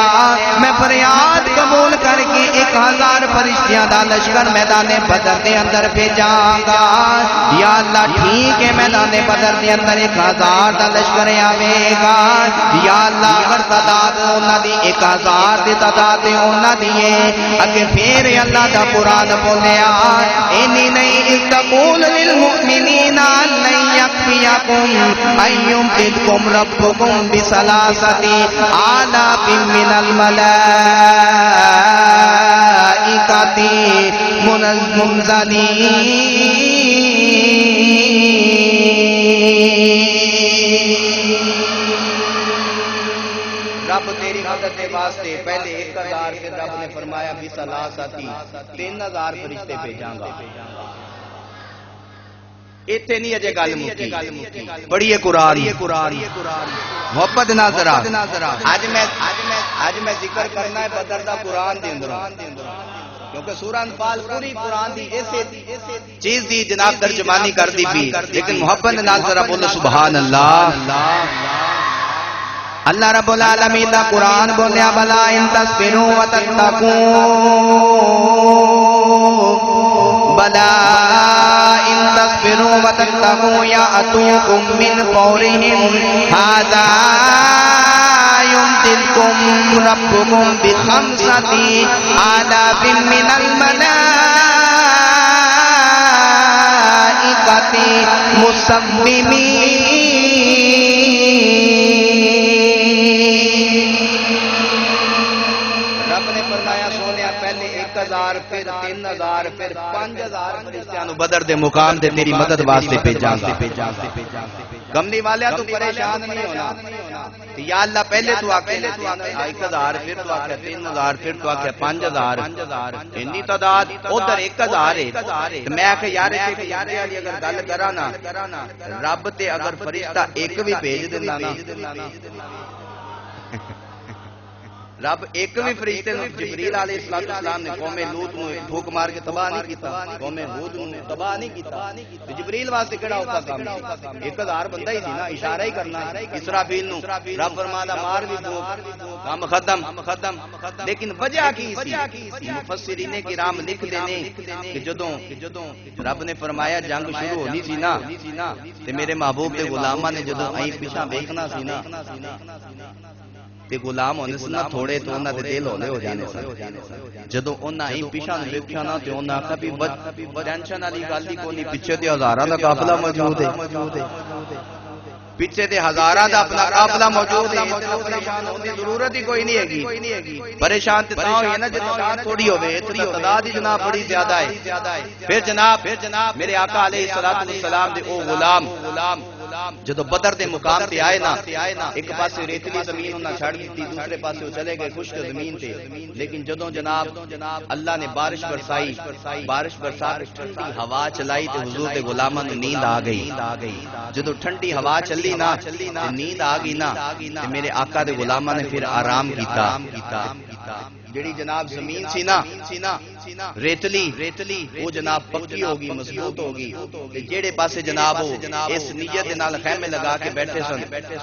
میں فریاد قبول کر کے 1000 فرشتیاں دا لشکر میدان بدر دے اندر بھیجاں گا. یا اللہ ٹھیک ہے میدان بدر دے اندر 1000 دا لشکر آوے گا. یا اللہ اگر تعداد انہاں دی 1000 دی تعداد انہاں دی ہے, اگے پھر اللہ دا قرآن بولیا اینی نہیں استقول للمؤمنین لن یکفیکم ان یمددکم ربکم بثلاثۃ آلاف من الملائکۃ منزلین. رب تیری مدد کے واسطے پہلے 1000 پھر رب نے فرمایا بثلاثۃ 3000 فرشتے بھیجاں گا. ایتھے نہیں اجے گل مکی, پڑھیے قرآن محبت ناظرہ. اج میں ذکر کرنا ہے بدر دا قرآن دے اندروں. کیونکہ سورہ انفال پوری قرآن دی ایسے چیز دی جناب ترجمانی کر دی بھی، لیکن محبت نال ذرا بولو سبحان اللہ۔ اللہ رب العالمین دا قرآن بولیا بلا ان تصبروا وتتقوا بلا ان تصبروا وتتقوا یأتوکم من فورہم ھذا يمددكم ربكم بخمسة آلاف من الملائكة مسومين۔ رب نے فرمایا سونیا پہلے 1000 پھر 3000 پھر 5000 فرشتیاں نو بدر دے مقام تے تیری مدد واسطے بھیجاں گا۔ کملی والیا تو پریشان نہیں ہونا، یا اللہ پہلے تو آکے 1000 پھر تو آکے 3000 پھر تو آکے 5000 انی تعداد ادھر 1000 ہے۔ میں آکے یار علی اگر گل کرا نا رب تے اگر فرشتہ ایک بھی بھیج دینا نا، رب ایک بھی فرشتے نو جبریل علیہ السلام نے قوم لوط نو پھوک مار کے تباہ نہیں کیتا، قوم ہود نو تباہ نہیں کیتا، تے جبریل واسطے کیڑا اوکھا کام؟ 1000 بندہ ہی سی نا، اشارہ ہی کرنا اسرافیل نو، رب فرماتا مار بھی دو کام ختم۔ لیکن وجہ کی سی؟ مفسرین کرام لکھ دینے کہ جدوں رب نے فرمایا جنگ شروع ہونی سی نا تے میرے محبوب دے غلاماں نے جدوں ائی پیچھے ویکھنا سی نا تے غلام ہونے سے نہ تھوڑے تو انہاں دے دل ہولے ہو جانے سن۔ جدوں انہاں ہی پیچھے ویکھیا نا تے انہاں آکھیا بھی ٹینشن والی گل ہی کوئی نہیں، پیچھے تے ہزاراں دا قافلہ موجود ہے، پیچھے تے ہزاراں دا اپنا قافلہ موجود ہے، پریشان ہونے دی ضرورت ہی کوئی نہیں ہے۔ پریشان تے تاں ہوئی نا جے تعداد تھوڑی ہوے، تے تعداد ہی جناب بڑی زیادہ ہے۔ پھر جناب میرے آقا علیہ الصلوۃ والسلام دے او غلام جدو بدر دے مقام تے آئے نا، ایک پاسے ریتلی زمین انہاں چھڑ دیتی، دوسرے پاسے وہ چلے گئے خشک زمین تے، لیکن جدوں جناب اللہ نے بارش برسائی، بارش برسا کے ٹھنڈی ہوا چلائی تے حضور دے غلاماں نوں نیند آ گئی۔ جدو ٹھنڈی ہوا چلی نا تے نیند آ گئی نا تے میرے آقا دے غلاماں نے پھر آرام کیتا۔ جڑی جناب زمین سی نا ریتلی وہ جناب پکی ہوگی، مضبوط ہوگی، جیڑے پاسے جناب وہ اس نیت نال خیمے لگا کے بیٹھے سن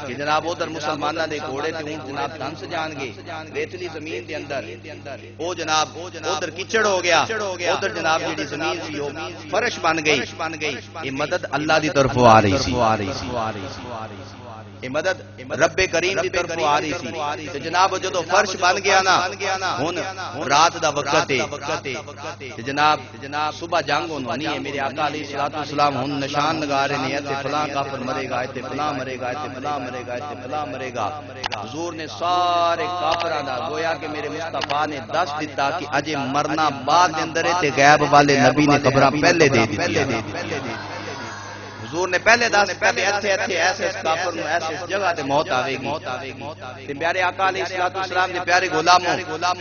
کہ جناب ادھر مسلماناں دے گھوڑے تے اونٹ جناب دھنس جان گے، ریتلی زمین دے اندر وہ جناب ادھر کیچڑ ہو گیا، ادھر جناب جیڑی زمین سی وہ فرش بن گئی۔ یہ مدد اللہ دی طرفوں آ رہی سی، یہ مدد رب کریم دی طرفوں آ رہی سی۔ تے جناب جدو فرش بن گیا نا ہن رات دا وقت ہے تے جناب صبح جنگ ہونی ہے۔ میرے آقا علیہ الصلوۃ والسلام ہن نشان لگا رہے ہیں تے فلاں کافر مرے گا، تے فلاں مرے گا، تے فلاں مرے گا، تے فلاں مرے گا۔ حضور نے سارے کافراں دا گویا کہ میرے مصطفیٰ نے دس دیتا کہ اجے مرنا بعد دے اندر ہے تے غیب والے نبی نے خبراں پہلے دے دتیاں۔ حضور نے پہلے دس پہلے ایتھے ایسے کافر نو ایسے جگہ تے موت آوے گی۔ تے پیارے آقا علیہ الصلوۃ والسلام دے پیارے غلاموں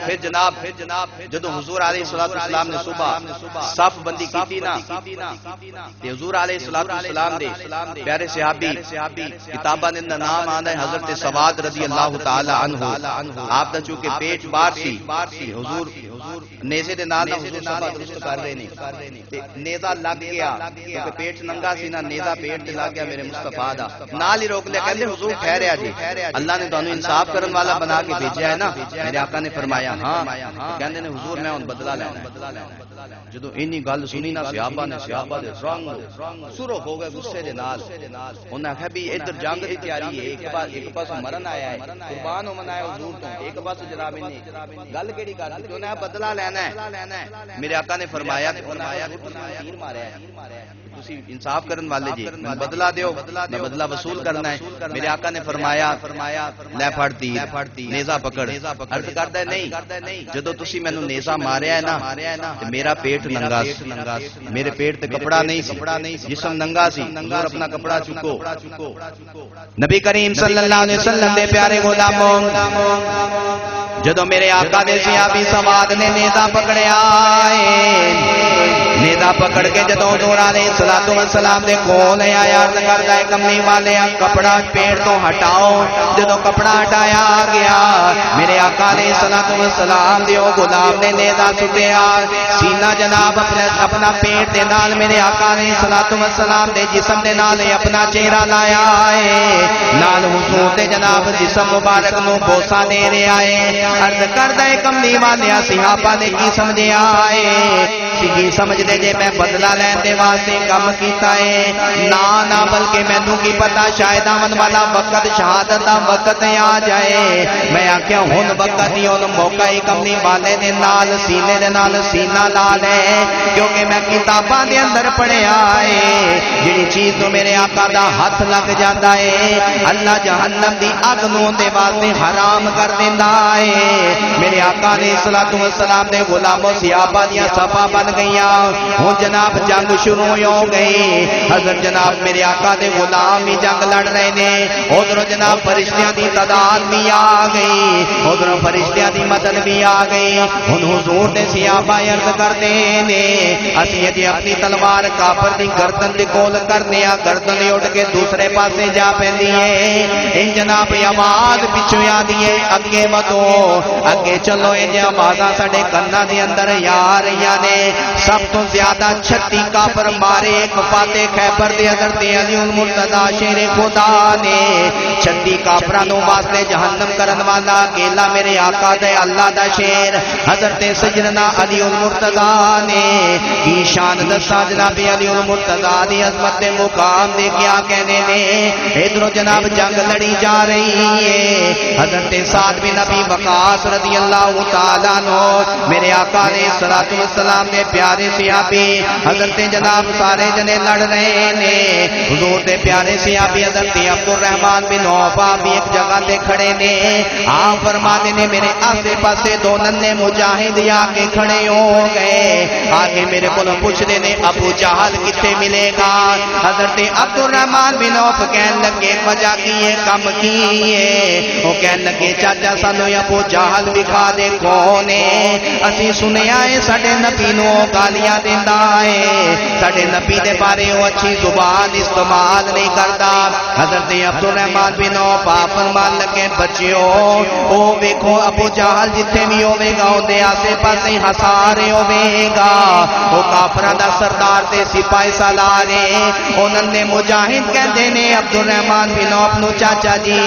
پھر جناب جدوں حضور علیہ الصلوۃ والسلام نے صبح صف بندی کیتی نا تے حضور علیہ الصلوۃ والسلام دے پیارے صحابی کتاباں دے نام آندا ہے حضرت سواد رضی اللہ تعالی عنہ۔ آپ دا چونکہ پیٹ باہر سی، حضور نیزے دے نال حضور صفا درست کر رہے نے تے نیزا لگ گیا کیونکہ پیٹ ننگا سی نا، نیزا پیٹ تے لگ گیا میرے مصطفیٰ دا، نال ہی روک لیا، کہندے حضور ٹھہریا جی، اللہ نے تانوں انصاف کرن والا بنا کے بھیجا ہے نا؟ میرے آقا نے فرمایا ہاں۔ کہندے نے حضور میں ہن بدلہ لینا ہے۔ جدوں اینی گل سنی نا صحابہ دے رنگ سرخ ہو گئے غصے دے نال۔ انہاں کہا بھی ادھر جنگ دی تیاری ہے، ایک پاس مرن آیا ہے، قربان ہو منایا حضور تو، ایک پاس جناب نے گل کیڑی کر دی انہاں بدلہ لینا ہے۔ میرے آقا نے فرمایا تیر ماریا ہے، تسی انصاف کرن والے جی، بدلہ دیو، میں بدلہ وصول کرنا ہے۔ میرے آقا نے فرمایا لے پھڑ تیر، نیزا پکڑ۔ عرض کردا ہے نہیں، جدوں تسی مینوں نیزا ماریا ہے نا تے میرا پیٹ ننگا سی، میرے پیٹ تے کپڑا نہیں سی، جسم ننگا سی، حضور اپنا کپڑا چکو۔ نبی کریم صلی اللہ علیہ وسلم دے پیارے غلاموں جدوں میرے آقا دے صحابی سواد نے نیزا پکڑیا ہے، نیزا سینہ پکڑ کے جدوں حضور علیہ الصلوۃ والسلام دے کول آیا عرض کردا ہے کملی والیا کپڑا پیڑ تو ہٹاؤ جدوں کپڑا ہٹایا گیا میرے آقا علیہ الصلوۃ والسلام دے او غلام نے نیزہ سٹیا سینہ جناب اپنا پیٹ دے نال میرے آقا علیہ الصلوۃ والسلام دے جسم دے نال اپنا چہرہ لایا ہے نال حضور دے جناب جسم مبارک نو بوسا دے رہا ہے عرض کردا ہے کملی والیا صحابہ نے کی سمجھیا ہے کی سمجھ دے جے میں بدلہ لین دے واسطے کم کیتا ہے نا بلکہ مینوں کی پتا شاید آمن والا وقت شہادت دا وقت آ جائے میں آکھیا ہن وقت ہی ہن موقع ہی کملی والے دے نال سینے دے نال سینہ لا لے کیونکہ میں کتاباں دے اندر پڑھیا ہے جڑی چیز تو میرے آقا دا ہاتھ لگ جاندا ہے اللہ جہنم دی اگ نوں دے واسطے حرام کر دیندا ہے میرے آقا علیہ الصلوۃ والسلام دے غلاموں صحابہ دیاں صفاں بن گئیاں ہن جناب جنگ شروع ہو گئی حضرت جناب میرے آقا دے غلام بھی جنگ لڑ رہے نے ادھر جناب فرشتیاں دی تعداد بھی آ گئی ادھر فرشتیاں دی مدد بھی آ گئی ہن حضور دے صحابہ عرض کرتے نے اسی اجے اپنی تلوار کافر دی گردن دے کول کرنے آ گردن اٹھ کے دوسرے پاسے جا پیندی ہے ان جناب آواز پچھوں آندی ہے اگے ودو اگے چلو یہ آوازاں ساڈے کناں دے اندر آ رہیاں نے سب تو زیادہ 36 کافر مارے ایک فاتح خیبر دے حضرت علی المرتضی شیر خدا نے 36 کافراں نوں واسطے جہنم کرن والا اکیلا میرے آقا دے اللہ دا شیر حضرت سیدنا علی المرتضی نے کی شان دسا جناب علی المرتضی دی عظمت دے مقام دے کیا کہنے نے ادھر جناب جنگ لڑی جا رہی ہے حضرت سعد بن ابی وقاص رضی اللہ تعالی عنہ میرے آقا علیہ الصلوۃ والسلام نے پیارے صحابی حضرت جناب سارے جنے لڑ رہے نے حضور دے پیارے صحابی حضرت عبد الرحمن بن عوف بھی ایک جگہ تے کھڑے نے آپ فرماتے نے میرے آسے پاسے دو ننے مجاہد آ کے کھڑے ہو گئے آگے میرے کو پوچھتے نے ابو جہل کتے ملے گا حضرت عبد الرحمن بن عوف کہنے لگے وجہ کی ہے کم کی ہے وہ کہنے لگے چاچا سانو ابو جہل دکھا دے کون ہے اسی سنیا ہے ساڈے نبی نو گالیاں دیندا ہے ساڈے نبی دے بارے وہ اچھی زبان استعمال نہیں کردا حضرت عبد الرحمن بن عوف فرمان لگے بچیو او ویکھو ابو جہل جتھے بھی ہوے گا اودے آسے پاسے ہسارے ہوے گا او کافراں دا سردار تے سپاہی سالارے انہاں نے مجاہد کہندے نے عبد الرحمن بن عوف نو چاچا جی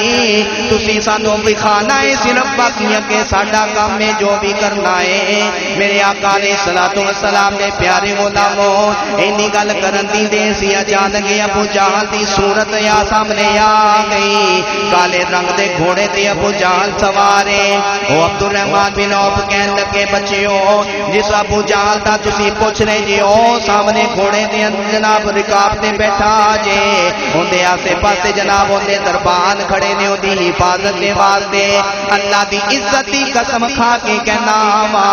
تسی سانو وکھانا ہے صرف باقی کہ ساڈا کام ہے جو بھی کرنا ہے میرے آقا علیہ الصلوۃ والسلام نے پیارے غلاموں اینی گل کرن دی دیر سی اچانک ابو جہل دی صورت یا سامنے آ گئی کالے رنگ دے گھوڑے تے ابو جہل سوارے او عبد الرحمن بن عوف کہن لگے بچیو جس ابو جہل دا تسی پوچھ رہے جی او سامنے گھوڑے دے جناب رکاب تے بیٹھا جے اوندے آسے پاسے جناب اوندے دربان کھڑے نے اودی حفاظت دے واسطے اللہ دی عزت دی قسم کھا کے کہنا وا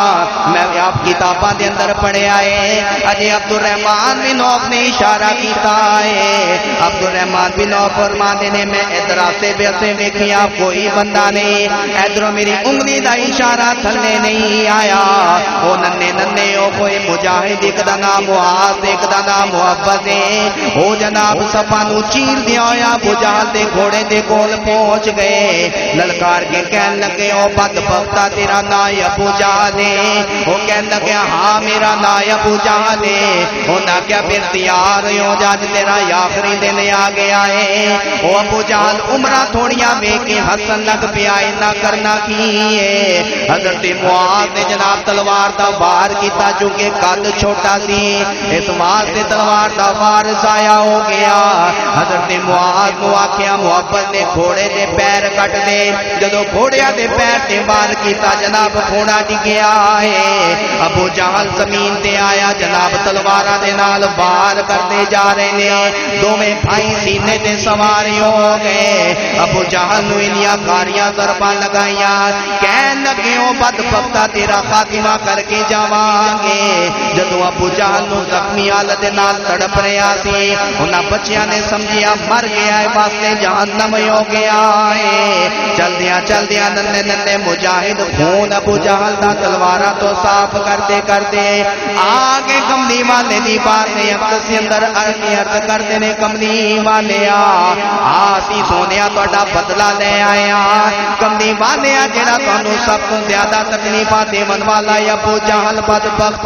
میں آپ کتاباں دے اندر پڑھیا ہے اجے عبد الرحمن بن عوف نے اشارہ کیتا ہے عبد الرحمن بن عوف فرماتے نے میں ادھر آسے بیسے ویکھیا کوئی بندہ نہیں ادھر میری انگلی دا اشارہ تھلے نہیں آیا او ننے ننے او کوئی مجاہد ایک دا نام معاذ ایک دا نام محبت ہے او جناب صفا نو چیر دیا ہویا ابو جہل دے گھوڑے دے کول پہنچ گئے للکار کے کہن لگے او بدبختا تیرا نا ابو جہل ہے او کہن لگے ہاں میرا نا ابو جہل ہے ہونا کیا پھر تیار ہو جاج تیرا آخری دن آ گیا ہے او ابو جہل عمرہ تھوڑیاں میں کے حسن لگ پیا نہ کرنا کی ہے حضرت معاذ نے جناب تلوار دا وار کیتا چونکہ قد چھوٹا سی اس واسطے تلوار دا وار ضائع ہو گیا حضرت معاذ نو آکھیا محبت نے گھوڑے دے پیر کٹ دے جدو گھوڑیا دے پیر تے وار کیتا جناب گھوڑا ڈگیا ہے ابو جہل زمین تے آیا جناب تلواراں دے نال وار کرتے جا رہے نے دوویں بھائی سینے تے سوار ہو گئے ابو جہل نو انیاں کاریاں ضرباں لگائیاں کہن لگے او بدبختا تیرا خاتمہ کر کے جاواں گے جدو ਜਦੋਂ ਅਬੂ ਜਹਲ ਨੂੰ ਜ਼ਖਮੀ ਹਾਲਤ ਦੇ ਨਾਲ ਤੜਪ ਰਿਹਾ ਸੀ ਉਹਨਾਂ ਬੱਚਿਆਂ ਨੇ ਸਮਝਿਆ ਮਰ ਗਿਆ ਹੈ ਵਾਸਤੇ ਜਹੰਨਮ ਹੋ ਗਿਆ ਹੈ ਚਲਦਿਆਂ ਚਲਦਿਆਂ ਨੰਨੇ ਨੰਨੇ ਮੁਜਾਹਿਦ ਖੂਨ ਅਬੂ ਜਹਲ ਦਾ ਤਲਵਾਰਾਂ ਤੋਂ ਸਾਫ਼ ਕਰਦੇ ਕਰਦੇ ਆਗੇ ਕਮਲੀ ਵਾਲੇ ਦੀ ਬਾਤ ਨੇ ਅਕਸ ਅੰਦਰ ਅਰਜ਼ ਕਰਦੇ ਨੇ ਕਮਲੀ ਵਾਲਿਆ ਆਸੀ ਸੋਨਿਆ ਤੁਹਾਡਾ ਬਦਲਾ ਲੈ ਆਇਆ ਕਮਲੀ ਵਾਲਿਆ ਜਿਹੜਾ ਤੁਹਾਨੂੰ ਸਭ ਤੋਂ ਜ਼ਿਆਦਾ ਤਕਲੀਫਾਂ ਦੇਵਣ ਵਾਲਾ ਅਬੂ ਜਹਲ ਬਦਬਖਤ